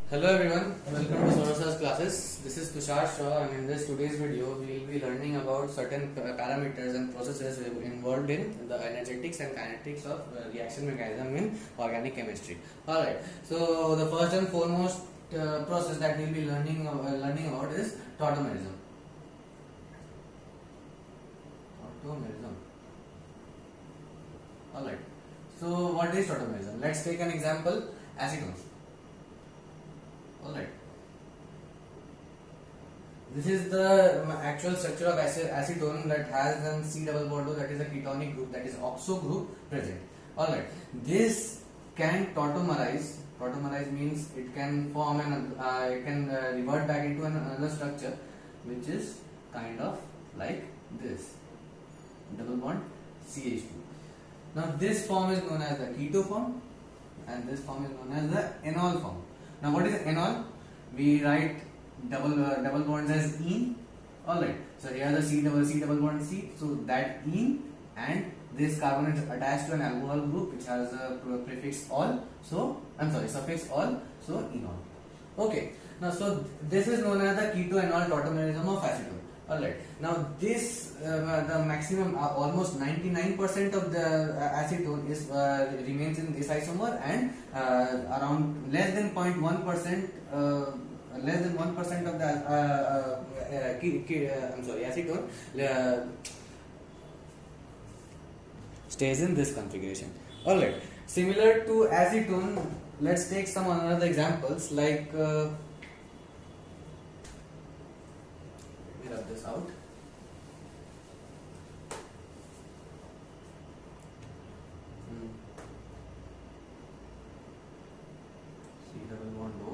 Hello everyone, welcome to Sonosas classes. This is Tushar Shaw, and in this today's video we will be learning about certain parameters and processes involved in the energetics and kinetics of reaction mechanism in organic chemistry. Alright, so the first and foremost process that we will be learning about is tautomerism. Alright, so what is tautomerism? Let's take an example, acetone. Alright. This is the actual structure of acetone that has an C double bond O, that is a ketonic group, that is oxo group present. Alright. This can tautomerize. Tautomerize means it can form revert back into another structure which is kind of like this. Double bond CH2. Now this form is known as the keto form and this form is known as the enol form. Now what is enol? We write double bonds as ene. Alright. So here the C double bond C. So that ene and this carbon is attached to an alcohol group which has a prefix ol. So suffix ol. So enol. Okay. Now so this is known as the keto-enol tautomerism of acetone. Alright. Now this the maximum almost 99% of the acetone is remains in this isomer, and around less than 0.1% less than 1% of the acetone stays in this configuration. Alright. Similar to acetone, let's take some other examples like rub this out. C double bond O,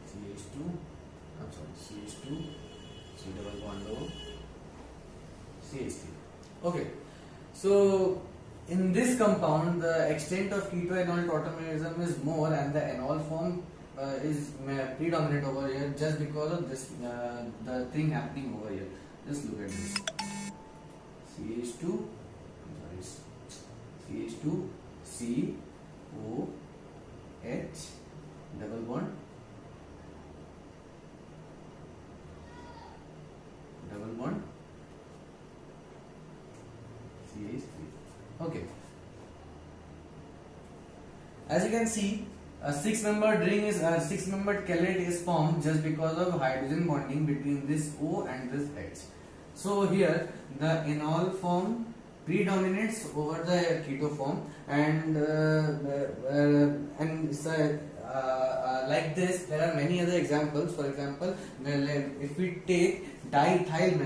CH2, CH2, C double bond O, CH3. Okay, so in this compound, the extent of keto-enol tautomerism is more, and the enol form is predominant over here just because of this the thing happening over here. Just look at this. CH2, CH2, C, O, H, double bond, CH3. Okay. As you can see, a six-membered chelate is formed just because of hydrogen bonding between this O and this H. So here the enol form predominates over the keto form, and like this there are many other examples. For example, if we take diethyl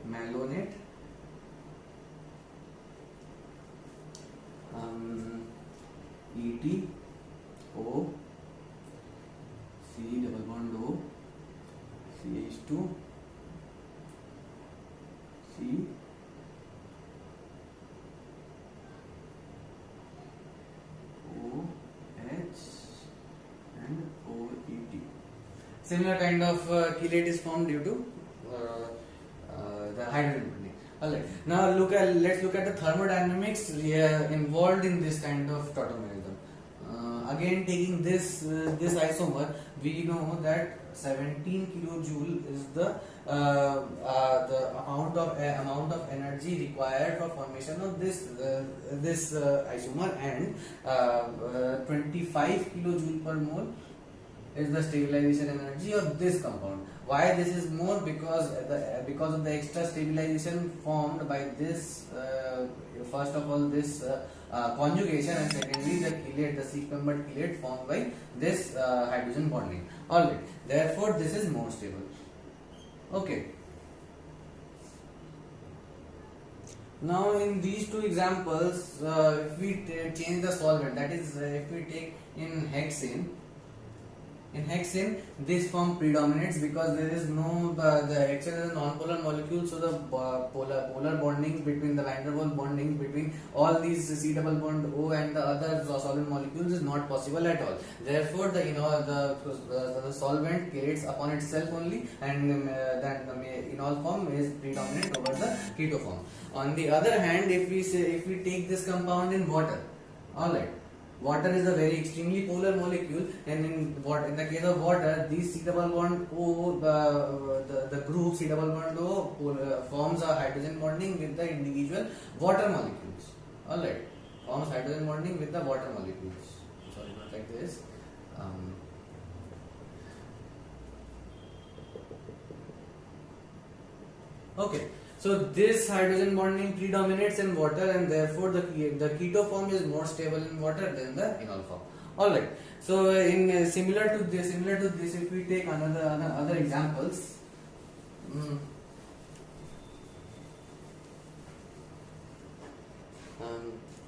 malonate, Et O, C double bond O, CH2, C, O, H and OET. Similar kind of chelate is formed due to the hydrogen bonding. Alright. Now let's look at the thermodynamics involved in this kind of tautomerism. Again, taking this isomer, we know that 17 kilojoule is the amount of energy required for formation of this isomer, and 25 kilojoule per mole is the stabilization energy of this compound. Why this is more? Because of the extra stabilization formed by this first of all this conjugation, and secondly the chelate, the six-membered chelate formed by this hydrogen bonding. Alright, therefore this is more stable. Okay. Now in these two examples, if we change the solvent, that is if we take in hexane, this form predominates because there is no the hexane is a non-polar molecule, so the polar bonding between the van der Waals bonding between all these C double bond O and the other solvent molecules is not possible at all. Therefore, the solvent chelates upon itself only, and then the enol form is predominant over the keto form. On the other hand, if we take this compound in water, all right. Water is a very extremely polar molecule, and in the case of water, these C double bond O, the group C double bond O forms a hydrogen bonding with the individual water molecules. Alright, forms hydrogen bonding with the water molecules. Sorry, not like this. Okay, so this hydrogen bonding predominates in water, and therefore the keto form is more stable in water than the enol form. All right. So in similar to this, if we take other examples,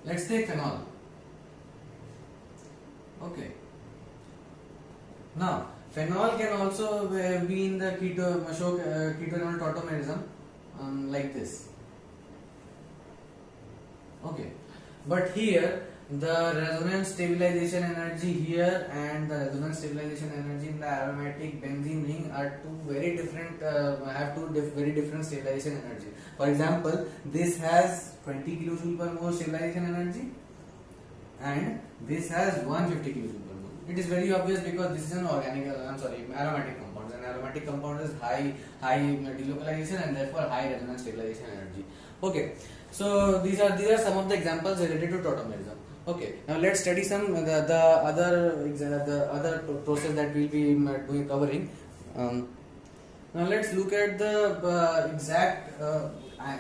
let's take phenol. Okay. Now phenol can also be in the keto-enol tautomerism. Like this. Okay, but here the resonance stabilization energy here and the resonance stabilization energy in the aromatic benzene ring are very different stabilization energy. For example, this has 20 kilojoule per mole stabilization energy and this has 150 kilojoule per mole. It is very obvious because this is an aromatic compound, and aromatic compound is high delocalization and therefore high resonance stabilization energy. Okay, so these are some of the examples related to tautomerism. Okay, now let's study some the other process that we'll be covering. Now let's look at the exact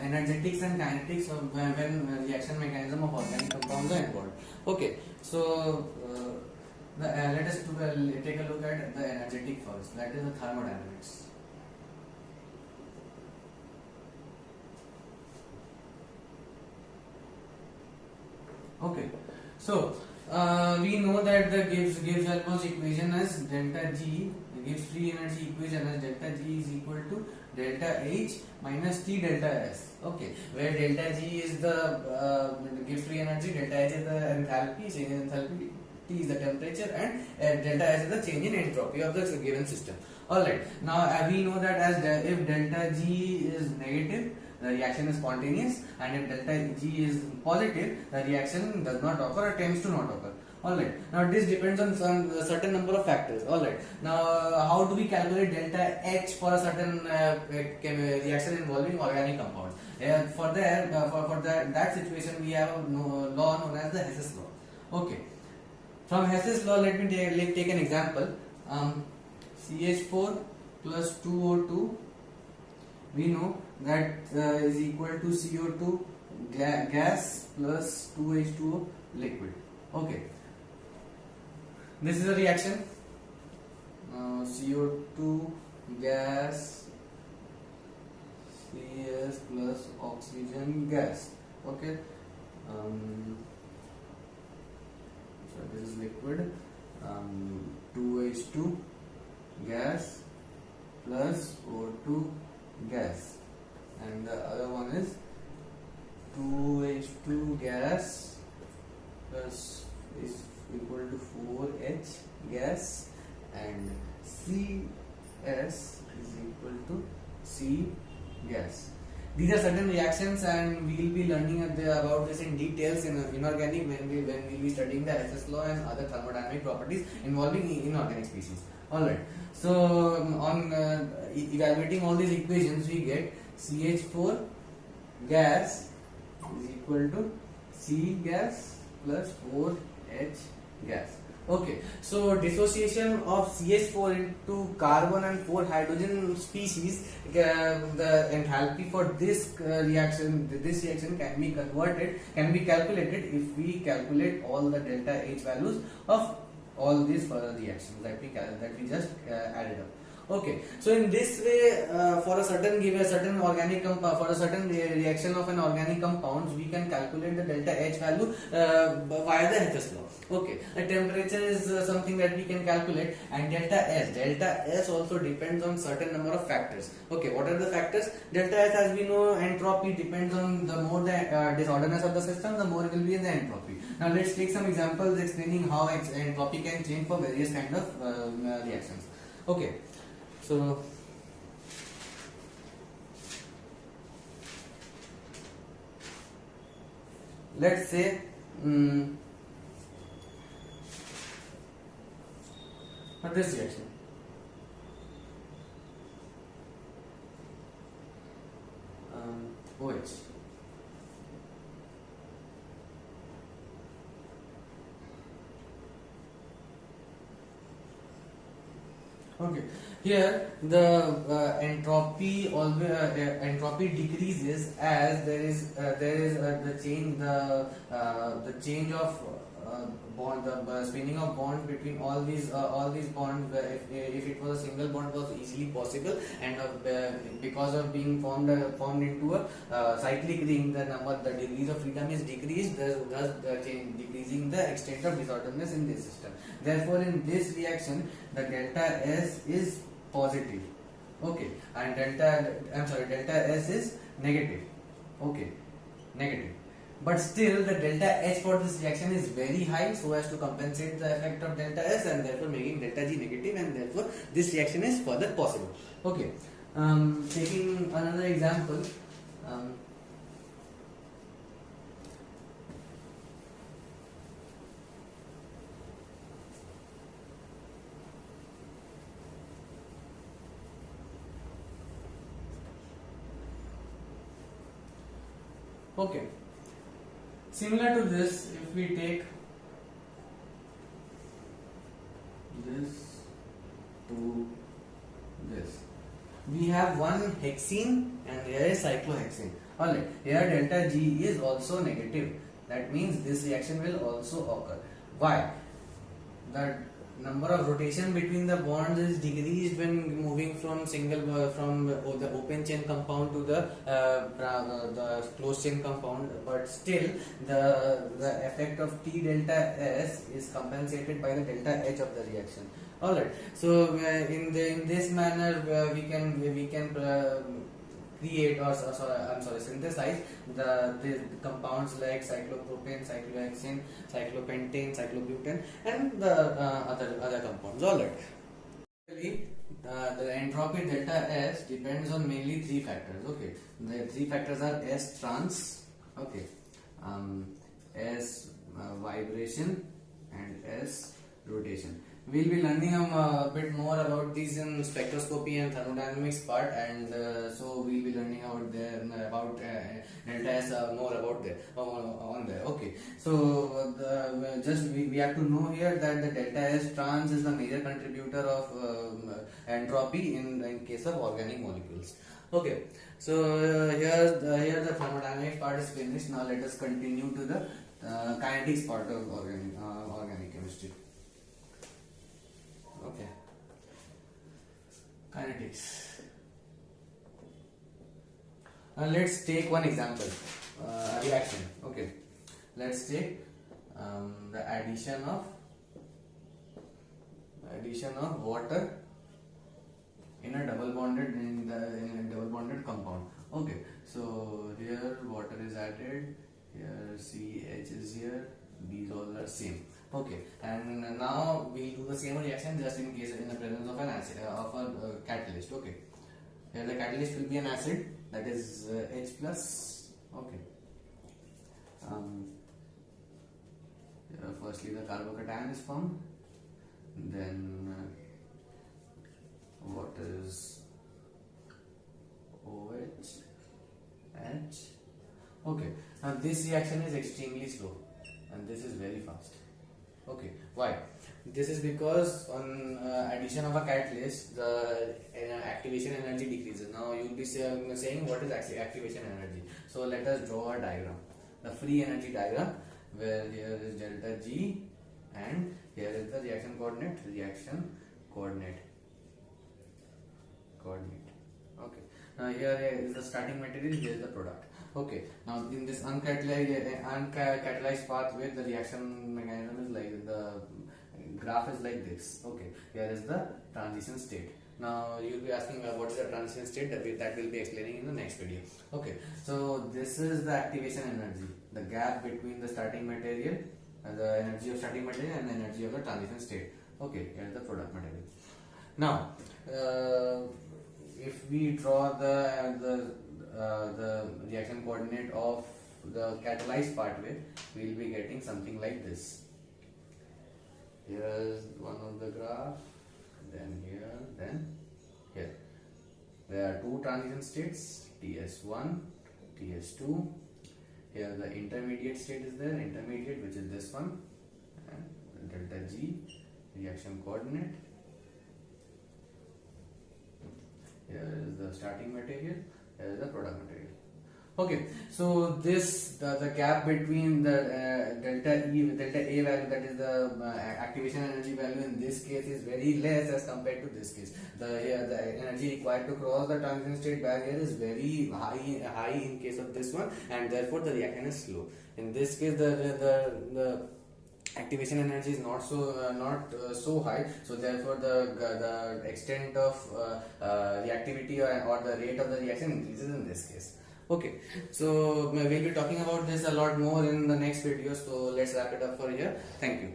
energetics and kinetics of when reaction mechanism of organic compounds are involved. Okay, so let us take a look at the energetic first, that is the thermodynamics. Okay, so we know that the Gibbs-Helmholtz equation is delta G, the Gibbs free energy equation is delta G is equal to delta H minus T delta S. Okay, where delta G is the Gibbs free energy, delta H is the enthalpy, change in enthalpy, T is the temperature, and delta S is the change in entropy of the given system. Alright, now we know that if delta G is negative, the reaction is spontaneous, and if delta G is positive, the reaction does not occur or tends to not occur. Alright, now this depends on a certain number of factors. Alright, now how do we calculate delta H for a certain reaction involving organic compounds? For that situation, we have a law known as the Hess's law. Okay, from Hess's law, let me take an example. CH4 plus 2O2, we know that is equal to CO2 gas plus 2H2O liquid. Okay, this is a reaction. CO2 gas CS plus oxygen gas. Okay, so this is liquid. 2H2 gas plus O2 gas, and the other one is 2H2 gas plus is equal to 4H gas, and CS is equal to C gas. These are certain reactions, and we will be learning about this in details in inorganic when we will be studying the Hess's law and other thermodynamic properties involving inorganic species. Alright, so on evaluating all these equations, we get CH4 gas is equal to C gas plus 4H gas. Okay, so dissociation of CH4 into carbon and 4 hydrogen species, the enthalpy for this reaction can be calculated if we calculate all the delta H values of all these further reactions that we just added up. Okay, so in this way, for a certain organic compound, for a certain reaction of an organic compound, we can calculate the delta H value via the Hess's law. Okay, the temperature is something that we can calculate, and delta S also depends on certain number of factors. Okay, what are the factors? Delta S, as we know, entropy depends on the more the disorderness of the system, the more it will be in the entropy. Now let's take some examples explaining how entropy can change for various kind of reactions. Okay. So let's say for this reaction. OH. Okay, here the entropy decreases as there is the change of bond, the spinning of bonds between all these bonds. If it was a single bond, was easily possible, and because of being formed into a cyclic ring, the degrees of freedom is decreased, thus decreasing the extent of disorderliness in this system. Therefore, in this reaction, the delta S is positive, okay, and delta S is negative, okay, negative. But still, the delta H for this reaction is very high, so as to compensate the effect of delta S, and therefore making delta G negative, and therefore this reaction is further possible. Okay, taking another example. Okay, similar to this, if we take this to this, we have one hexene and here is cyclohexane. Alright, here delta G is also negative. That means this reaction will also occur. Why? The number of rotation between the bonds is decreased when moving from the open chain compound to the closed chain compound, but still the effect of T delta S is compensated by the delta H of the reaction. Alright, so in this manner we can create synthesize the compounds like cyclopropane, cyclohexane, cyclopentane, cyclobutane, and the other compounds. All right. Actually, the entropy delta S depends on mainly three factors. Okay, the three factors are S trans, okay, S vibration, and S rotation. We'll be learning a bit more about these in spectroscopy and thermodynamics part, and so we'll be learning about delta S more about there on there. Okay, so we have to know here that the delta S trans is the major contributor of entropy in case of organic molecules. Okay, so here the thermodynamics part is finished. Now let us continue to the kinetics part of organic chemistry. Okay, kinetics. Now let's take one example, reaction. Okay, let's take the addition of water in a double bonded compound. Okay, so here water is added, here CH is here, these all are same. Okay, and now we do the same reaction just in the presence of an acid of a catalyst. Okay, here the catalyst will be an acid, that is H plus. Okay, firstly the carbocation is formed, then what is OH, H. Okay, now this reaction is extremely slow and this is very fast. Okay, why? This is because on addition of a catalyst, the activation energy decreases. Now you will be saying what is activation energy. So let us draw a diagram, the free energy diagram, where here is delta G and here is the reaction coordinate. Okay, now here is the starting material, here is the product. Okay, now in this uncatalyzed pathway, the reaction mechanism is like the graph is like this. Okay, here is the transition state. Now you will be asking what is the transition state, that will be explaining in the next video. Okay, so this is the activation energy, the gap between the starting material, the energy of starting material and the energy of the transition state. Okay, here is the product material. Now if we draw the reaction coordinate of the catalyzed pathway, we will be getting something like this. Here is one of the graph, then here, then here. There are two transition states, TS1, TS2. Here the intermediate state is there, intermediate, which is this one, and delta G, reaction coordinate. Here is the starting material, here is the product material. Okay, so this the gap between the delta A value, that is the activation energy value in this case, is very less as compared to this case. The energy required to cross the transition state barrier is very high in case of this one, and therefore the reaction is slow. In this case, the activation energy is not so high, so therefore the extent of reactivity or the rate of the reaction increases in this case. Okay, so we'll be talking about this a lot more in the next video, so let's wrap it up for here. Thank you.